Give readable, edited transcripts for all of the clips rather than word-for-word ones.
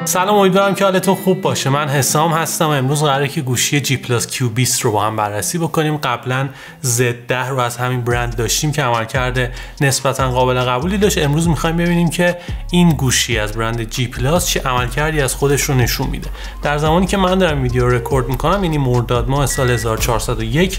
سلام، امیدوارم که حالتون خوب باشه. من حسام هستم و امروز قراره که گوشی G Plus Q20 رو با هم بررسی بکنیم. قبلا Z10 رو از همین برند داشتیم که عملکرد نسبتا قابل قبولی داشت. امروز میخوایم ببینیم که این گوشی از برند G Plus چه عملکردی از خودش رو نشون میده. در زمانی که من دارم ویدیو رو رکورد میکنم، یعنی مرداد ماه سال 1401،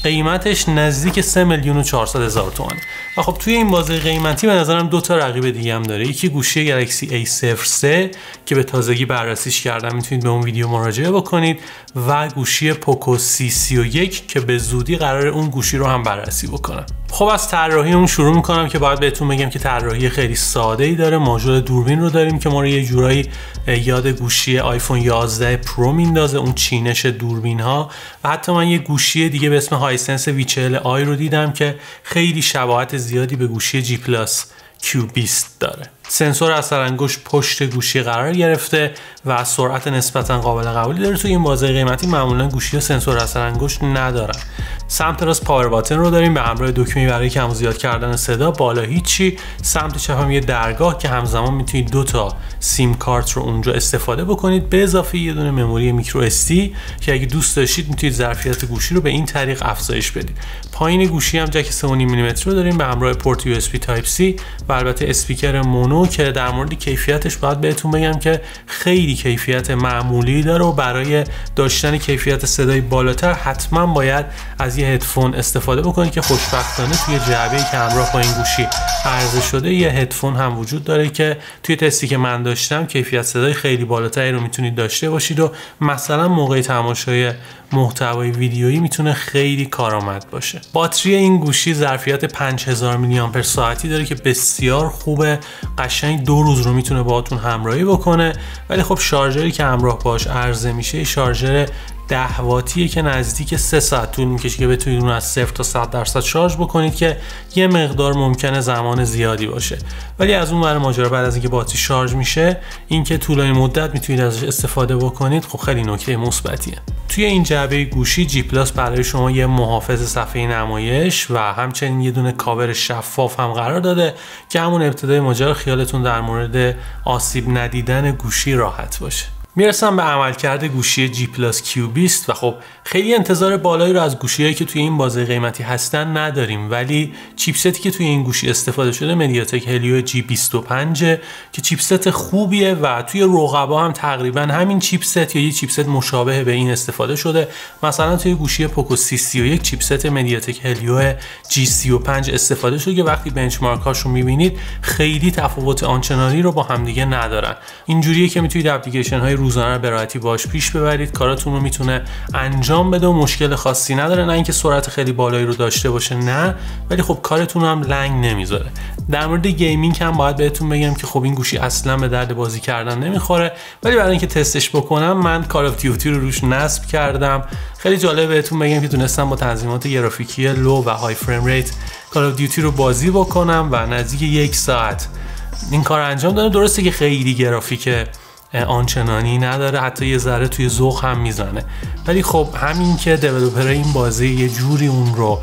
قیمتش نزدیک 3,400,000 تومانه. و خب توی این بازه قیمتی به نظرم دو تا رقیب دیگه هم داره. یکی گوشی گلکسی A03 که به تازگی بررسیش کردم، میتونید به اون ویدیو مراجعه بکنید، و گوشی پوکو C31 که به زودی قراره اون گوشی رو هم بررسی بکنم. خب از طراحی اون شروع میکنم که باید بهتون بگم که طراحی خیلی ساده ای داره. ماژول دوربین رو داریم که ما رو یه جورایی یاد گوشی آیفون 11 پرو میندازه، اون چینش دوربین ها. و حتی من یه گوشی دیگه به اسم هایسنس V40i رو دیدم که خیلی شباهت زیادی به گوشی G Plus Q20 داره. سنسور اثر انگشت پشت گوشی قرار گرفته و سرعت نسبتا قابل قبولی داره. توی این بازه قیمتی معمولا گوشی سنسور اثر انگشت ندارن. سمت راست پاور باتن رو داریم به همراه دکمه‌ای برای کم و زیاد کردن صدا. بالا هیچی. سمت چپ هم یه درگاه که همزمان میتونید دو تا سیم کارت رو اونجا استفاده بکنید، به اضافه یه دونه مموری میکرو SD که اگه دوست داشتید میتونید ظرفیت گوشی رو به این طریق افزایش بدید. پایین گوشی هم جک 3.5 میلیمتر رو داریم به همراه پورت USB Type C و البته اسپیکر مونو که در مورد کیفیتش باید بهتون بگم که خیلی کیفیت معمولی داره و برای داشتن کیفیت صدای بالاتر حتما باید از یه هدفون استفاده بکنید که خوشبختانه توی جعبه‌ای که همراه با این گوشی عرضه شده یه هدفون هم وجود داره که توی تستی که من داشتم کیفیت صدای خیلی بالاتری رو میتونید داشته باشید و مثلا موقع تماشای محتوای ویدیویی میتونه خیلی کارآمد باشه. باتری این گوشی ظرفیت 5000 میلی آمپر ساعتی داره که بسیار خوبه، قشنگ 2 روز رو میتونه باهاتون همراهی بکنه. ولی خب شارژری که همراه باش عرضه میشه شارژر 10 واتیه که نزدیک 3 ساعت طول میکشه که بتونید اون از 0 تا 100% شارژ بکنید که یه مقدار ممکنه زمان زیادی باشه. ولی از اون ور ماجرا بعد از اینکه باتری شارژ میشه، اینکه طولانی مدت میتونید ازش استفاده بکنید، خب خیلی نکته مثبتیه. توی این جعبه گوشی G Plus برای شما یه محافظ صفحه نمایش و همچنین یه دونه کاور شفاف هم قرار داده که همون ابتدای ماجرا خیالتون در مورد آسیب ندیدن گوشی راحت باشه. میرسم به عملکرد گوشی G Plus Q20 و خب خیلی انتظار بالایی رو از گوشی‌هایی که توی این بازه قیمتی هستن نداریم، ولی چیپستی که توی این گوشی استفاده شده مدیاتک هلیو G25 که چیپست خوبیه و توی رقبا هم تقریبا همین چیپست یا یه چیپست مشابه به این استفاده شده. مثلا توی گوشی پوکو C31 چیپست مدیاتک هلیو G35 استفاده شده که وقتی بنچمارک هاشو می‌بینید خیلی تفاوت آنچنانی رو با همدیگه ندارن. اینجوریه که میتونید اپلیکیشن های روزانه رو به راحتی باهاش پیش ببرید، کاراتون رو میتونه انجام بده و مشکل خاصی نداره. نه اینکه سرعت خیلی بالایی رو داشته باشه، نه، ولی خب کارتون رو هم لنگ نمیذاره. در مورد گیمینگ هم باید بهتون بگم که خب این گوشی اصلا به درد بازی کردن نمیخوره، ولی برای اینکه تستش بکنم من کال آف دیوتی رو روش نصب کردم. خیلی جالب بهتون بگم که تونستم با تنظیمات گرافیکی لو و های فریم ریت کال آف دیوتی رو بازی بکنم و نزدیک 1 ساعت این کار انجام دادم. درسته که خیلی گرافیک آنچنانی نداره، حتی یه ذره توی ذوق هم میزنه، ولی خب همین که دیولپرای این بازی یه جوری اون رو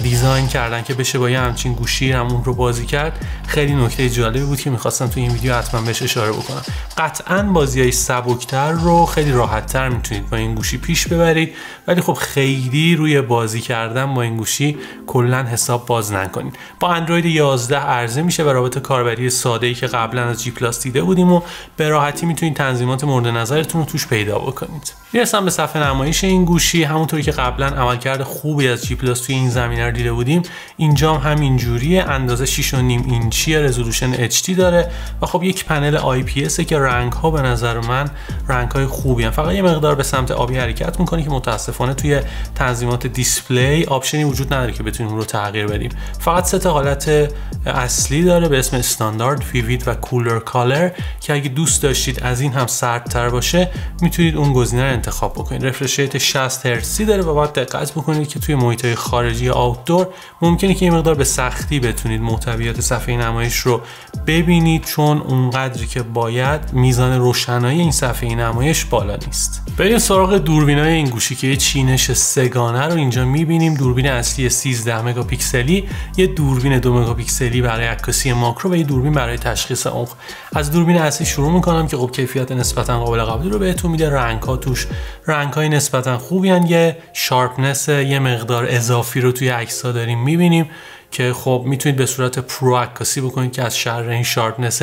دیزاین کردن که بشه با یه همچین گوشی هم اون رو بازی کرد، خیلی نکته جالبی بود که میخواستم توی این ویدیو حتما بهش اشاره بکنم. قطعاً بازیای سبکتر رو خیلی راحت‌تر میتونید با این گوشی پیش ببرید، ولی خب خیلی روی بازی کردن با این گوشی کلاً حساب باز نکنید. با اندروید 11 عرضه میشه و رابط کاربری ساده‌ای که قبلا از G Plus دیده بودیم و به راحتی میتونید تنظیمات مورد نظرتون رو توش پیدا بکنید. میرسم به صفحه نمایش این گوشی. همونطوری که قبلا عملکرد خوبی از G Plus توی این زمینه رو دیده بودیم، اینجا هم همین جوریه. اندازه 6.5 اینچی، رزولوشن HD داره و خب یک پنل IPS که رنگ ها به نظر من رنگ های خوبی هستن. فقط یه مقدار به سمت آبی حرکت میکنه که متاسفانه توی تنظیمات دیسپلی آپشنی وجود نداره که بتونیم اون رو تغییر بدیم. فقط 3 تا حالت اصلی داره به اسم استاندارد، ویوید و کولر کالر که اگه دوست داشتید از این هم سردتر باشه میتونید اون گزینه رو انتخاب بکنید. رفرش ریت 60 هرتزی داره و باید دقت بکنید که توی محیط‌های خارجی آوتدور ممکنه که این مقدار به سختی بتونید محتویات صفحه نمایش رو ببینید، چون اونقدری که باید میزان روشنایی این صفحه نمایش بالا نیست. بریم سراغ دوربینای این گوشی که یه چینش سه‌گانه رو اینجا میبینیم. دوربین اصلی 13 مگاپیکسلی، یه دوربین 2 مگاپیکسلی برای عکاسی ماکرو و یه دوربین برای تشخیص عمق. از دوربین اصلی شروع میکنم که خب کیفیت نسبتا قابل قبولی رو بهتون میده. رنگ‌ها توش رنگ‌های نسبتا خوبی ان، یه شارپنس یه مقدار اضافی رو توی عکس‌ها داریم میبینیم که خب میتونید به صورت پرو عکاسی بکنید که از شر این شارپنس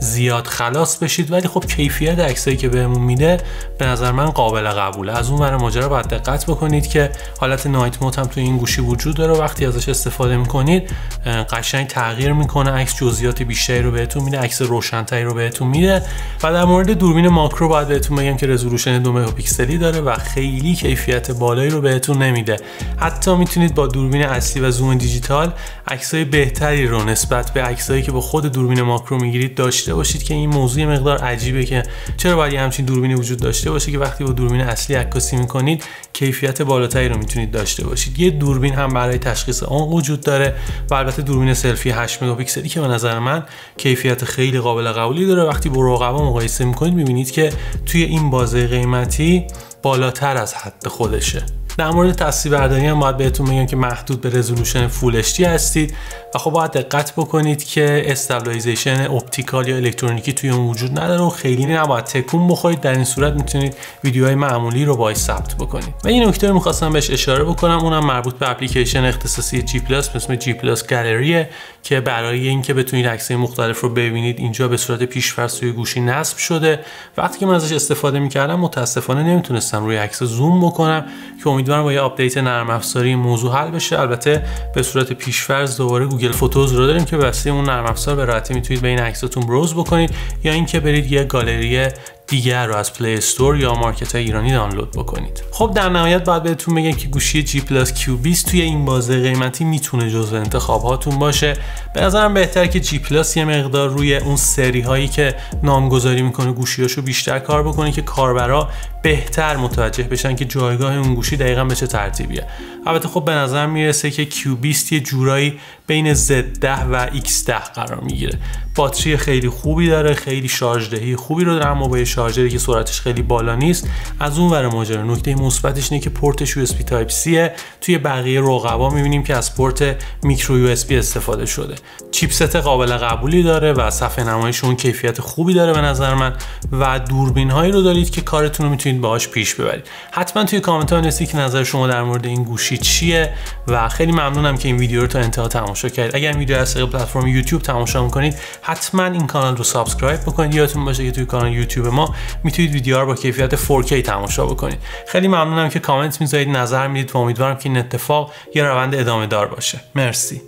زیاد خلاص بشید، ولی خب کیفیت عکسایی که بهمون میده به نظر من قابل قبوله. از اون ور ماجرا باید دقت بکنید که حالت نایت مود هم توی این گوشی وجود داره، وقتی ازش استفاده میکنید قشنگ تغییر میکنه، عکس جزئیات بیشتری رو بهتون میده، عکس روشن‌تری رو بهتون میده. و در مورد دوربین ماکرو باید بهتون بگم که رزولوشن 2 مگاپیکسلی داره و خیلی کیفیت بالایی رو بهتون نمیده. حتی میتونید با دوربین اصلی و زوم دیجیتال عکسای بهتری رو نسبت به عکسایی که با خود دوربین ماکرو میگیرید داشته باشید که این موضوع مقدار عجیبه که چرا باید همچین دوربینی وجود داشته باشه که وقتی با دوربین اصلی عکاسی میکنید کیفیت بالاتری رو میتونید داشته باشید. یه دوربین هم برای تشخیص عمق وجود داره و البته دوربین سلفی 8 مگاپیکسلی که به نظر من کیفیت خیلی قابل قبولی داره. وقتی با رقبا مقایسه میکنید میبینید که توی این بازه قیمتی بالاتر از حد خودشه. در مورد تصویربرداری هم باید بهتون بگم که محدود به رزولوشن فول اچ دی هستید و خب باید دقت بکنید که استابیلایزیشن اپتیکال یا الکترونیکی توی اون وجود نداره و خیلی نباید تکون بخورید. در این صورت میتونید ویدیوهای معمولی رو باهاش ثبت بکنید. و این نکته رو می‌خواستم بهش اشاره بکنم، اونم مربوط به اپلیکیشن اختصاصی جی پلاس به اسم جی پلاس گالریه که برای اینکه بتونید عکسای مختلف رو ببینید اینجا به صورت پیش‌فرض توی گوشی نصب شده. وقتی که من ازش استفاده می‌کردم متأسفانه نمیتونستم روی عکس زوم بکنم که امیدوارم با یه آپدیت نرم افزاری موضوع حل بشه. البته به صورت پیش‌فرض دوباره گوگل فوتوز رو داریم که واسه اون نرم افزار به راحتی میتونید بین عکساتون بروز بکنید یا اینکه برید یه گالری دیگر رو از پلی استور یا مارکت های ایرانی دانلود بکنید. خب در نهایت باید بهتون بگم که گوشی جی پلاس کیو 20 توی این بازه قیمتی میتونه جزو انتخاب هاتون باشه. به نظرم بهتره که جی پلاس یه مقدار روی اون سری هایی که نامگذاری میکنه گوشیاشو بیشتر کار بکنه که کاربرا بهتر متوجه بشن که جایگاه اون گوشی دقیقاً به چه ترتیبیه. البته خب به نظر میرسه که کیو 20 یه جورایی بین Z10 و X10 قرار میگیره. باتری خیلی خوبی داره، خیلی شارژ دهی خوبی رو داره، اما با شارژری که سرعتش خیلی بالا نیست. از اون ور ماجرا نکته مثبتش اینه که پورتش USB Type C توی بقیه رقبا میبینیم که از پورت میکرو USB استفاده شده. چیپست قابل قبولی داره و صفحه نمایش اون کیفیت خوبی داره به نظر من و دوربین هایی رو دارید که کارتون رو میتونید باهاش پیش ببرید. حتما توی کامنت ها نویسید که نظر شما در مورد این گوشی چیه و خیلی ممنونم که این ویدیو رو تا انتها تماشا کردید. اگر ویدیو از طریق پلتفرم یوتیوب تماشا میکنید حتما این کانال رو سابسکرایب بکنید. یادتون باشه که توی کانال یوتیوب ما میتونید ویدیوها رو با کیفیت 4K تماشا بکنید. خیلی ممنونم که کامنت میذارید، نظر میدید و امیدوارم که این اتفاق یه روند ادامه دار باشه. مرسی.